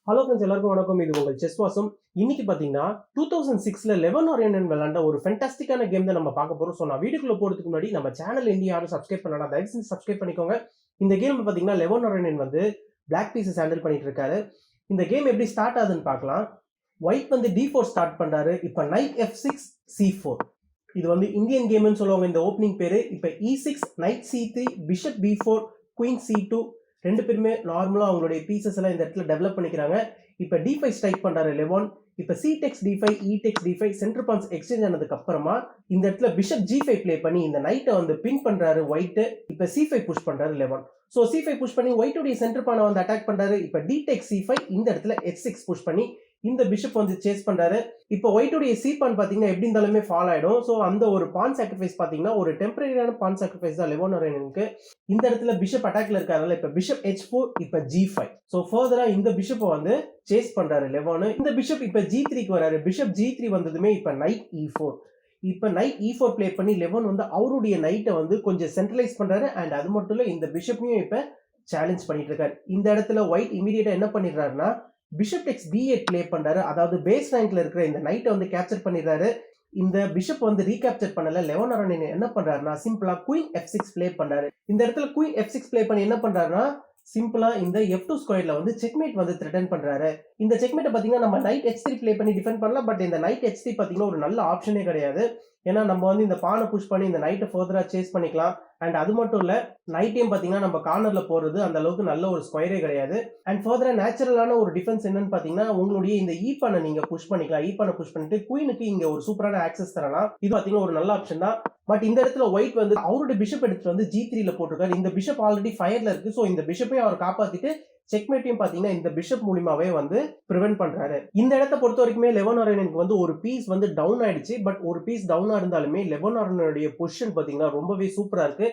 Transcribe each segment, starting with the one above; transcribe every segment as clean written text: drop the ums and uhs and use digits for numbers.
Hello friends, எல்லாருக்கும் வணக்கம். இது உங்கள் செஸ் வாசம். இன்னைக்கு பார்த்தீங்கன்னா 2006ல லெவன் ஆரியன் விளையாண்ட ஒரு ஃபென்டாஸ்டிக்கான கேம் தான் நம்ம பார்க்க போறோம். ஸோ நான் வீடியோக்குள்ள போறதுக்கு முன்னாடி நம்ம சேனல் யாரும் சப்ஸ்கிரைப் பண்ணலாம், தயவு செஞ்சு சப்ஸ்கிரைப் பண்ணிக்கோங்க. இந்த கேம் பார்த்தீங்கன்னா லெவன் ஆரியன் வந்து பிளாக் பீசஸ் ஹேண்டில் பண்ணிட்டு இருக்காரு. இந்த கேம் எப்படி ஸ்டார்ட் ஆகுதுன்னு பார்க்கலாம். ஒயிட் வந்து D4 ஸ்டார்ட் பண்றாரு. இப்போ நைட் F6 C4. இது வந்து இந்தியன் கேம்னு சொல்லுவாங்க இந்த ஓப்பனிங் பேரு. இப்போ E6 night C3 bishop B4 queen C2 ரெண்டு பேருமே நார்மலாக அவங்களுடைய பீசஸ் எல்லாம் இந்த இடத்துல டெவலப் பண்ணிக்கிறாங்க. இப்போ D5 ஸ்ட்ரைக் பண்றாரு லெவன். இப்போ C takes D5 E takes D5 centre points exchange ஆனதுக்கு அப்புறமா இந்த இடத்துல பிஷப் G5 பிளே பண்ணி இந்த நைட்டை வந்து பின் பண்றாரு ஒயிட். இப்போ C5 புஷ் பண்றாரு லெவன். ஸோ C5 புஷ் பண்ணி ஒயிட்டுடைய சென்டர் பானை வந்து அட்டாக் பண்றாரு. இப்போ D takes C5 இந்த இடத்துல H6 புஷ் பண்ணி இந்த பிஷப் வந்து சேஸ் பண்றாரு. இப்போ ஒயிட்டுடைய சி பான் பாத்தீங்கன்னா எப்படி இருந்தாலுமே ஃபால் ஆயிடும். ஸோ அந்த ஒரு பான் சாக்ரிஃபைஸ் பாத்தீங்கன்னா ஒரு டெம்பரரியான பான் சாக்ரிஃபைஸ் தான் லெவன் ஆரியனுக்கு. இந்த இடத்துல பிஷப் அட்டாக்ல இருக்காருல்ல, இப்ப பிஷப் H4 இப்ப G5. ஸோ ஃபர்தரா இந்த பிஷப்பை வந்து சேஸ் பண்றாரு லெவன். இந்த பிஷப் இப்ப G3க்கு வராரு. பிஷப் G3 வந்ததுமே இப்ப நைட் E4. இப்ப நைட் E4 பிளே பண்ணி லெவன் வந்து அவருடைய நைட்டை வந்து கொஞ்சம் சென்ட்ரலைஸ் பண்றாரு. அண்ட் அது மட்டும் இல்ல இந்த பிஷப்பையும் இப்ப சேலஞ்ச் பண்ணிட்டு இருக்காரு. இந்த இடத்துல ஒயிட் இமீடியட்டா என்ன பண்ணிடுறாருன்னா பிஷப் டெக்ஸ் B8 பிளே பண்றாரு. அதாவது பேஸ் ரேங்க்ல இருக்கிற இந்த நைட்டை வந்து கேப்சர் பண்ணிடுறாரு. இந்த பிஷப் வந்து ரீகேப்சர் பண்ணல. லெவன் ஆரியன் என்ன பண்றாருன்னா சிம்பிளா குயின் F6 பிளே பண்றாரு. இந்த இடத்துல குயின் F6 பிளே பண்ணி என்ன பண்றாருன்னா சிம்பிளா இந்த F2 ஸ்கொயர்ல வந்து செக்மேட் வந்து த்ரெட்டன் பண்றாரு. இந்த செக்மேட்டை பாத்தீங்கன்னா நம்ம நைட் H3 பிளே பண்ணி டிஃபெண்ட் பண்ணலாம். பட் இந்த நைட் H3 பாத்தீங்கன்னா ஒரு நல்ல ஆப்ஷனே கிடையாது. ஏன்னா நம்ம வந்து இந்த பானை புஷ் பண்ணி இந்த நைட்டை ஃபர்தரா சேஸ் பண்ணிக்கலாம். அண்ட் அது மட்டும் இல்ல நைட்டையும் பாத்தீங்கன்னா நம்ம கார்னர்ல போறது அந்த அளவுக்கு நல்ல ஒரு ஸ்கொயரே கிடையாது. அண்ட் ஃபர்தரா நேச்சுரலான ஒரு டிஃபென்ஸ் என்னன்னு பாத்தீங்கன்னா உங்களுடைய இந்த ஈ பானை நீங்க புஷ் பண்ணிக்கலாம். ஈ பானை புஷ் பண்ணிட்டு குயினுக்கு இங்க ஒரு சூப்பரான ஆக்சஸ் தரலாம். இது பாத்தீங்கன்னா ஒரு நல்ல ஆப்ஷன் தான். பட் இந்த இடத்துல ஒயிட் வந்து அவருடைய பிஷப் எடுத்துட்டு வந்து G3ல போட்டிருக்காரு. இந்த பிஷப் ஆல்ரெடி ஃபயர்ல இருக்கு. ஸோ இந்த பிஷப்பையும் அவர் காப்பாத்திட்டு செக்மேட்டையும் பாத்தீங்கன்னா இந்த பிஷப் மூலியமாவே வந்து பிரிவென்ட் பண்றாரு. இந்த இடத்தை பொறுத்த வரைக்குமே லெவன் ஆரியனுக்கு வந்து ஒரு பீஸ் வந்து டவுன் ஆயிடுச்சு. பட் ஒரு பீஸ் டவுனா இருந்தாலுமே லெவன் ஆரியனுடைய பொசிஷன் பாத்தீங்கன்னா ரொம்பவே சூப்பரா இருக்கு.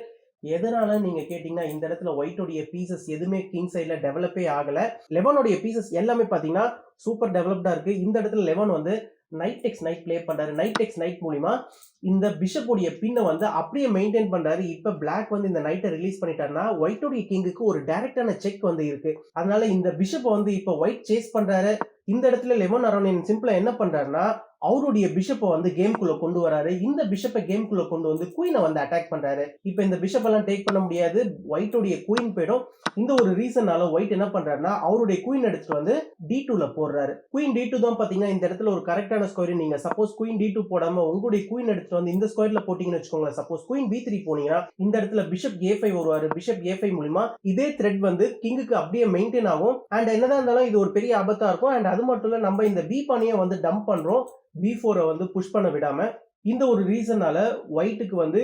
எதனால நீங்க கேட்டீங்கன்னா இந்த இடத்துல ஒயிட்டோடைய பீசஸ் எதுவுமே கிங் சைட்ல டெவலப்பே ஆகல. லெவனோடைய பீசஸ் எல்லாமே பாத்தீங்கன்னா சூப்பர் டெவலப்டா இருக்கு. இந்த இடத்துல லெவன் வந்து நைட் டெக்ஸ் நைட் பிளே பண்றாரு. நைட் டெக்ஸ் நைட் மூலியமா இந்த பிஷப்புடைய பின்னை வந்து அப்படியே மெயின்டைன் பண்றாரு. இப்ப பிளாக் வந்து இந்த நைட்டை ரிலீஸ் பண்ணிட்டாருன்னா ஒயிட்டோடைய கிங்குக்கு ஒரு டைரக்டான செக் வந்து இருக்கு. அதனால இந்த பிஷப் வந்து இப்ப ஒயிட் சேஸ் பண்றாரு. இந்த இடத்துல லெவன் ஆரியன் சிம்பிளா என்ன பண்றாருன்னா அவருடைய பிஷப்பை வந்து கேம்குள்ள கொண்டு வராரு. இந்த பிஷப்பை கேம்குள்ள கொண்டு வந்து குயினை வந்து அட்டாக் பண்றாரு. இப்ப இந்த பிஷப் எல்லாம் டேக் பண்ண முடியாது. ஒயிட்டோடைய குயின் போயிடும். இந்த ஒரு ரீசனால ஒயிட் என்ன பண்றாருன்னா அவருடைய குயின் எடுத்துட்டு வந்து D2ல போடுறாரு. குயின் D2 தான் பாத்தீங்கன்னா இந்த இடத்துல ஒரு கரெக்டான ஸ்கொயர். நீங்க சப்போஸ் குயின் D2 போடாம உங்களுடைய குயின் எடுத்துட்டு வந்து இந்த ஸ்கொயர்ல போட்டீங்கன்னு வச்சுக்கோங்களேன். சப்போஸ் குயின் B3 போனீங்கன்னா இந்த இடத்துல பிஷப் A5 வருவாரு. பிஷப் A5 மூலமா இதே த்ரெட் வந்து கிங்குக்கு அப்படியே மெயின்டைன் ஆகும். அண்ட் என்னதான் இருந்தாலும் இது ஒரு பெரிய ஆபத்தா இருக்கும். அண்ட் அது மட்டும் இல்ல நம்ம இந்த B பானையை வந்து டம்ப் பண்றோம் B4 வந்து புஷ் பண்ண விடாம. இந்த ஒரு ரீசனால ஒயிட்டுக்கு வந்து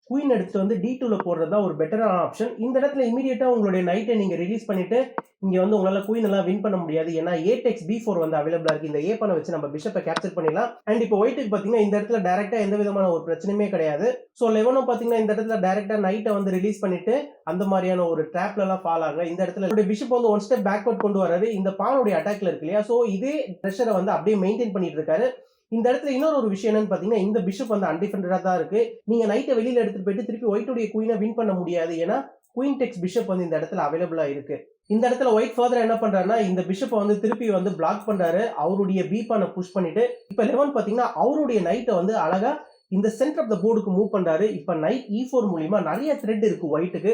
குயின் எடுத்துட்டு வந்து D2ல போடுறதா ஒரு பெட்டரான ஆப்ஷன். இந்த இடத்துல இமீடியட்டா உங்களுடைய நைட்டை நீங்க ரிலீஸ் பண்ணிட்டு இங்க வந்து உங்களால குயின் எல்லாம் வின் பண்ண முடியாது. ஏன்னா A takes B4 வந்து அவைலபிளா இருக்கு. இந்த A பானை வச்சு நம்ம பிஷப்பை கேப்சர் பண்ணிடலாம். அண்ட் இப்போ ஒயிட்டுக்கு பாத்தீங்கன்னா இந்த இடத்துல டைரக்டா எந்த விதமான ஒரு பிரச்சனையுமே கிடையாது. சோ லெவனும் பாத்தீங்கன்னா இந்த இடத்துல டைரக்டா நைட்டை வந்து ரிலீஸ் பண்ணிட்டு அந்த மாதிரியான ஒரு ட்ராப்ல எல்லாம் ஃபால் ஆகல. இந்த இடத்துல பிஷப் வந்து ஒன் ஸ்டெப் பேக்வர்ட் கொண்டு வராரு. இந்த பானுடைய அட்டாக்ல இருக்கு இல்லையா, சோ இதே பிரஷரை வந்து அப்படியே மெயின்டைன் பண்ணிட்டு இருக்காரு. இந்த இடத்துல இன்னொரு ஒரு விஷயம் என்னன்னு பாத்தீங்கன்னா இந்த பிஷப் வந்து அன்டிஃபெண்டடா தான் இருக்கு. நீங்க நைட்டை வெளியில எடுத்துட்டு போயிட்டு திருப்பி ஒயிட்டுடைய குயினை வின் பண்ண முடியாது. ஏன்னா குயின் டெக்ஸ் பிஷப் வந்து இந்த இடத்துல அவைலபிளா இருக்கு. இந்த இடத்துல ஒயிட் ஃபர்தர் என்ன பண்றாருன்னா இந்த பிஷப்பை வந்து திருப்பி வந்து பிளாக் பண்றாரு. அவருடைய பி பானை புஷ் பண்ணிட்டு இப்ப லெவன் பாத்தீங்கன்னா அவருடைய நைட்டை வந்து அழகா இந்த சென்டர் ஆஃப் த போர்டுக்கு மூவ் பண்றாரு. இப்ப நைட் E4 மூலியமா நிறைய த்ரெட் இருக்கு ஒயிட்டுக்கு.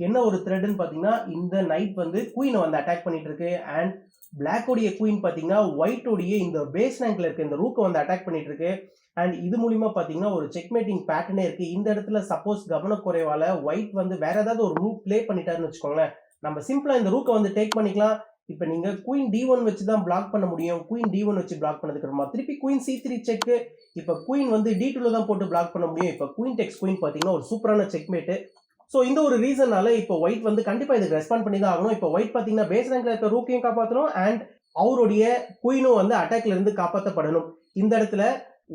என்ன ஒரு த்ரெட்னு பாத்தீங்கன்னா இந்த நைட் வந்து குயினை வந்து அட்டாக் பண்ணிட்டு இருக்கு. அண்ட் பிளாக்கோடைய குயின் பாத்தீங்கன்னா ஒயிட்டோடைய இந்த பேஸ் ரேங்க்ல இருக்க இந்த ரூக்கை வந்து அட்டாக் பண்ணிட்டு இருக்கு. அண்ட் இது மூலியமா பாத்தீங்கன்னா ஒரு செக்மேட்டிங் பேட்டர்னே இருக்கு. இந்த இடத்துல சப்போஸ் கவனக்குறைவால ஒயிட் வந்து வேற ஏதாவது ஒரு ரூக் பிளே பண்ணிட்டாருன்னு வச்சுக்கோங்களேன், நம்ம சிம்பிளா இந்த ரூக்கை வந்து டேக் பண்ணிக்கலாம். இப்ப நீங்க குயின் D1 வச்சு தான் பிளாக் பண்ண முடியும். குயின் D1 வச்சு பிளாக் பண்ணதுக்கு அப்புறமா திருப்பி குயின் C3 செக். இப்ப குயின் வந்து D2ல தான் போட்டு பிளாக் பண்ண முடியும். இப்ப குயின் டெக்ஸ் குயின் பாத்தீங்கன்னா ஒரு சூப்பரான செக்மேட். சோ இந்த ஒரு ரீசனால இப்போ ஒயிட் வந்து கண்டிப்பா இதுக்கு ரெஸ்பாண்ட் பண்ணி தான் ஆகணும். இப்போ ஒயிட் பாத்தீங்கன்னா பேஸ் ரேங்க்ல இருக்க ரூக்கையும் காப்பாற்றணும். அண்ட் அவருடைய குயினும் வந்து அட்டாக்ல இருந்து காப்பாற்றப்படணும். இந்த இடத்துல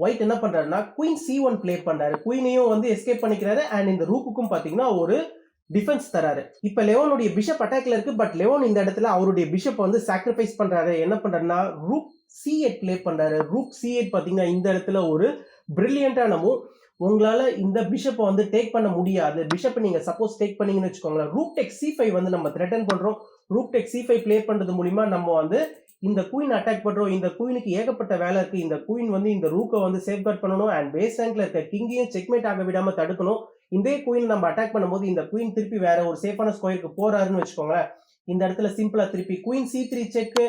ஒயிட் என்ன பண்றாருன்னா குயின் C1 பிளே பண்றாரு. குயினையும் வந்து எஸ்கேப் பண்ணிக்கிறாரு. அண்ட் இந்த ரூக்குக்கும் பாத்தீங்கன்னா ஒரு டிஃபென்ஸ் தராரு. இப்ப லெவனுடைய பிஷப் அட்டாக்ல இருக்கு. பட் லெவன் இந்த இடத்துல அவருடைய பிஷப் வந்து சாக்ரிஃபைஸ் பண்றாரு. என்ன பண்றாருன்னா ரூக் C8 பிளே பண்றாரு. ரூக் C8 பாத்தீங்கன்னா இந்த இடத்துல ஒரு பிரில்லியன்டான மூவ். உங்களால இந்த பிஷப்பை வந்து டேக் பண்ண முடியாது. பிஷப்பை நீங்க சப்போஸ் டேக் பண்ணீங்கன்னு வச்சுக்கோங்களேன், ரூக் டெக் C5 வந்து நம்ம த்ரெட்டன் பண்றோம். ரூக் டெக் C5 பிளே பண்றது மூலியமா நம்ம வந்து இந்த குயின் அட்டாக் பண்றோம், இந்த குயினுக்கு ஏகப்பட்ட வேலை இருக்கு, இந்த குயின் வந்து இந்த ரூக்கை வந்து சேஃப்கார்ட் பண்ணணும் அண்ட் பேஸ் ரேங்க்ல இருக்க கிங்கையும் செக்மேட் ஆக விடாம தடுக்கணும். இதே குயின் நம்ம அட்டாக் பண்ணும்போது இந்த குயின் திருப்பி வேற ஒரு சேஃபான ஸ்கொயருக்கு போறாருன்னு வச்சுக்கோங்களேன். இந்த இடத்துல சிம்பிளா திருப்பி குயின் C3 செக்,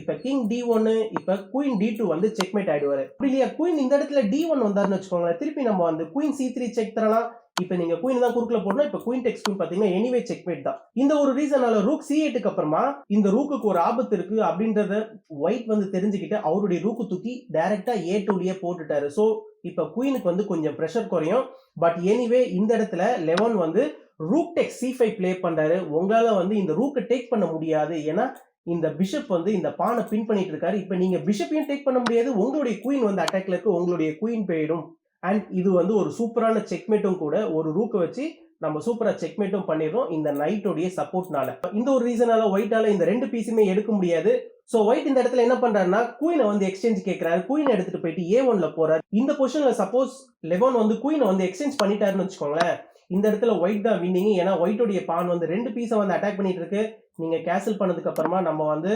இப்ப கிங் D1, இப்ப குயின் D2 வந்து செக்மேட் ஆயிடுவாரு. அப்படி இல்லையா குயின் இந்த இடத்துல D1 வந்தாருன்னு வச்சுக்கோங்களேன், திருப்பி நம்ம வந்து குயின் C3 செக் தரலாம். இப்ப நீங்க குயின் தான் குறுக்குல போடணும். இப்ப குயின் டெக்ஸ் குயின் பாத்தீங்கன்னா எனிவே செக்மேட் தான். இந்த ஒரு ரீசனால ரூக் C8க்கு அப்புறமா இந்த ரூக்குக்கு ஒரு ஆபத்து இருக்கு அப்படின்றத ஒயிட் வந்து தெரிஞ்சுக்கிட்டு அவருடைய ரூக்கு தூக்கி டைரக்டா A2லயே போட்டுட்டாரு. சோ இப்ப குயினுக்கு வந்து கொஞ்சம் பிரஷர் குறையும். பட் எனிவே இந்த இடத்துல லெவன் வந்து ரூக் டெக்ஸ் C5 பிளே பண்றாரு. உங்களால வந்து இந்த ரூக்கை டேக் பண்ண முடியாது. ஏன்னா இந்த பிஷப் வந்து இந்த பானை பின் பண்ணிட்டு இருக்காரு. இப்ப நீங்க பிஷப்பையும் டேக் பண்ண முடியாது. உங்களுடைய குயின் வந்து அட்டாக்ல இருக்கு. உங்களுடைய குயின் போயிடும். அண்ட் இது வந்து ஒரு சூப்பரான செக்மேட்டும் கூட. ஒரு ரூக்கை வச்சு நம்ம சூப்பரா செக்மேட்டும் பண்ணிடுறோம் இந்த நைட்டோடைய சப்போர்ட்னால. இந்த ஒரு ரீசனால ஒயிட்டால இந்த ரெண்டு பீஸுமே எடுக்க முடியாது. சோ ஒயிட் இந்த இடத்துல என்ன பண்றாருன்னா குயினை வந்து எக்ஸ்சேஞ்ச் கேட்கிறாரு. குயின் எடுத்துட்டு போயிட்டு A1ல போறாரு. இந்த பொசிஷன்ல சப்போஸ் லெவன் வந்து குயினை வந்து எக்ஸ்சேஞ்ச் பண்ணிட்டாருன்னு வச்சுக்கோங்களேன், இந்த இடத்துல ஒயிட் தான் வின்னிங். ஏன்னா ஒயிட்டோடைய பான் வந்து ரெண்டு பீஸை வந்து அட்டாக் பண்ணிட்டு இருக்கு. நீங்க கேன்சல் பண்ணதுக்கு அப்புறமா நம்ம வந்து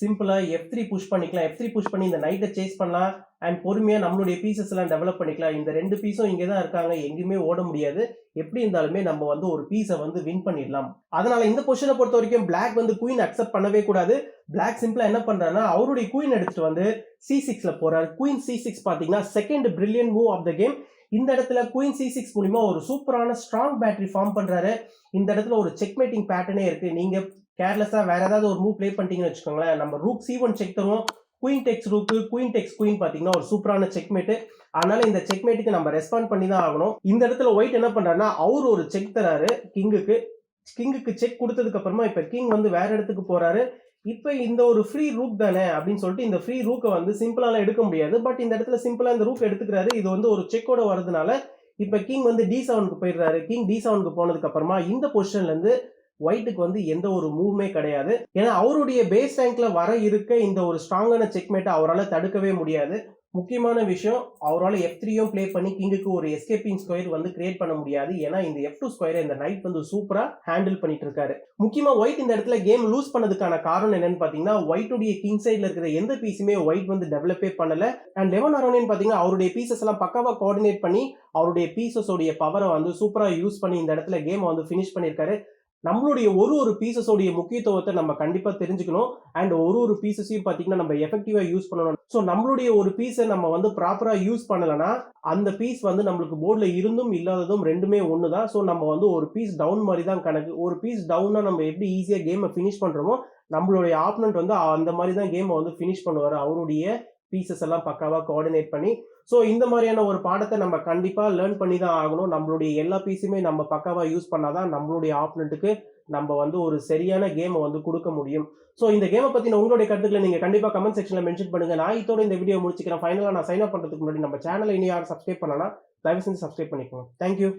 சிம்பிளா F3 புஷ் பண்ணிக்கலாம். F3 புஷ் பண்ணி இந்த நைட்டை சேஸ் பண்ணலாம் அண்ட் பொறுமையா நம்மளுடைய பீசஸ் எல்லாம் டெவலப் பண்ணிக்கலாம். இந்த ரெண்டு பீஸும் இங்கே தான் இருக்காங்க, எங்கேயுமே ஓட முடியாது. எப்படி இருந்தாலுமே நம்ம வந்து ஒரு பீஸை வந்து வின் பண்ணிடலாம். அதனால இந்த பொசிஷனை பொறுத்த வரைக்கும் பிளாக் வந்து குயின் அக்செப்ட் பண்ணவே கூடாது. பிளாக் சிம்பிளா என்ன பண்றாருன்னா அவருடைய குயின் எடுத்துட்டு வந்து C6ல போறாரு. குயின் C6 பாத்தீங்கன்னா second brilliant move of the game. இந்த இடத்துல குயின் C6 மூலமா ஒரு சூப்பரான ஸ்ட்ராங் பேட்டரி ஃபார்ம் பண்றாரு. இந்த இடத்துல ஒரு செக்மேட்டிங் பேட்டர்னே இருக்கு. நீங்க கேர்லெஸ்ஸா வேற ஏதாவது ஒரு மூவ் பிளே பண்ணிட்டீங்கன்னு வச்சுக்கோங்களேன், நம்ம ரூக் C1 செக் தருவோம். குயின் டெக்ஸ் ரூக்கு, குயின் டெக்ஸ் குயின் பாத்தீங்கன்னா ஒரு சூப்பரான செக்மேட். அதனால இந்த செக்மேட்டுக்கு நம்ம ரெஸ்பாண்ட் பண்ணி தான் ஆகணும். இந்த இடத்துல ஒயிட் என்ன பண்றாருன்னா அவர் ஒரு செக் தராரு கிங்குக்கு. கிங்குக்கு செக் கொடுத்ததுக்கு அப்புறமா இப்ப கிங் வந்து வேற இடத்துக்கு போறாரு. இப்ப இந்த ஒரு ஃப்ரீ ரூக் தானே அப்படின்னு சொல்லிட்டு இந்த ஃப்ரீ ரூக்கை வந்து சிம்பிளால எடுக்க முடியாது. பட் இந்த இடத்துல சிம்பிளா இந்த ரூக் எடுத்துக்கிறாரு. இது வந்து ஒரு செக்கோட வரதுனால இப்ப கிங் வந்து D7க்கு போயிடுறாரு. கிங் D7க்கு போனதுக்கு அப்புறமா இந்த பொசிஷன்ல இருந்து ஒயிட்டுக்கு வந்து எந்த ஒரு மூவ்மே கிடையாது. ஏன்னா அவருடைய பேஸ் ரேங்க்ல வர இருக்க இந்த ஒரு ஸ்ட்ராங்கான செக்மேட்டை அவரால் தடுக்கவே முடியாது. முக்கியமான விஷயம், அவரால் F3யும் பிளே பண்ணி கிங்குக்கு ஒரு எஸ்கேப்பிங் ஸ்கொயர் வந்து கிரியேட் பண்ண முடியாது. ஏன்னா இந்த F2 ஸ்கொயரை இந்த நைட் வந்து சூப்பரா ஹேண்டில் பண்ணிட்டு இருக்காரு. முக்கியமா ஒயிட் இந்த இடத்துல கேம் லூஸ் பண்ணதுக்கான காரணம் என்னன்னு பாத்தீங்கன்னா ஒயிட்டுடைய கிங் சைட்ல இருக்கிற எந்த பீஸுமே ஒயிட் வந்து டெவலப்பே பண்ணல. அண்ட் லெவன் அரௌண்ட் பாத்தீங்கன்னா அவருடைய பீசஸ் எல்லாம் பக்காவா கோஆர்டினேட் பண்ணி அவருடைய பீசஸ் உடைய பவரை வந்து சூப்பரா யூஸ் பண்ணி இந்த இடத்துல கேம் வந்து பினிஷ் பண்ணிருக்காரு. நம்மளுடைய ஒரு பீசஸோடைய முக்கியத்துவத்தை நம்ம கண்டிப்பா தெரிஞ்சுக்கணும். அண்ட் ஒரு பீசஸையும் பாத்தீங்கன்னா நம்ம எஃபெக்டிவா யூஸ் பண்ணணும். ஸோ நம்மளுடைய ஒரு பீஸை நம்ம வந்து ப்ராப்பரா யூஸ் பண்ணலன்னா அந்த பீஸ் வந்து நம்மளுக்கு போர்டில் இருந்தும் இல்லாததும் ரெண்டுமே ஒன்று தான். ஸோ நம்ம வந்து ஒரு பீஸ் டவுன் மாதிரி தான் கணக்கு. ஒரு பீஸ் டவுன்னா நம்ம எப்படி ஈஸியாக கேமை ஃபினிஷ் பண்றோமோ நம்மளுடைய ஆப்பனண்ட் வந்து அந்த மாதிரி தான் கேமை வந்து ஃபினிஷ் பண்ணுவார் அவருடைய பீசஸ் எல்லாம் பக்காவா கோஆர்டினேட் பண்ணி. ஸோ இந்த மாதிரியான ஒரு பாடத்தை நம்ம கண்டிப்பா லேர்ன் பண்ணி தான் ஆகணும். நம்மளுடைய எல்லா பீஸுமே நம்ம பக்காவா யூஸ் பண்ணாதான் நம்மளுடைய ஆப்பனண்ட்டுக்கு நம்ம வந்து ஒரு சரியான கேமை வந்து கொடுக்க முடியும். ஸோ இந்த கேமை பத்தின உங்களுடைய கருத்துக்களை நீங்க கண்டிப்பா கமெண்ட் செக்ஷன்ல மென்ஷன் பண்ணுங்க. நான் இதோட இந்த வீடியோ முடிச்சுக்கிறேன். ஃபைனலா நான் சைன் அப் பண்றதுக்கு முன்னாடி நம்ம சேனலை இனி யாரும் சப்ஸ்கிரைப் பண்ணனா தயவு செஞ்சு சப்ஸ்கிரைப் பண்ணிக்கோங்க. தேங்க்யூ.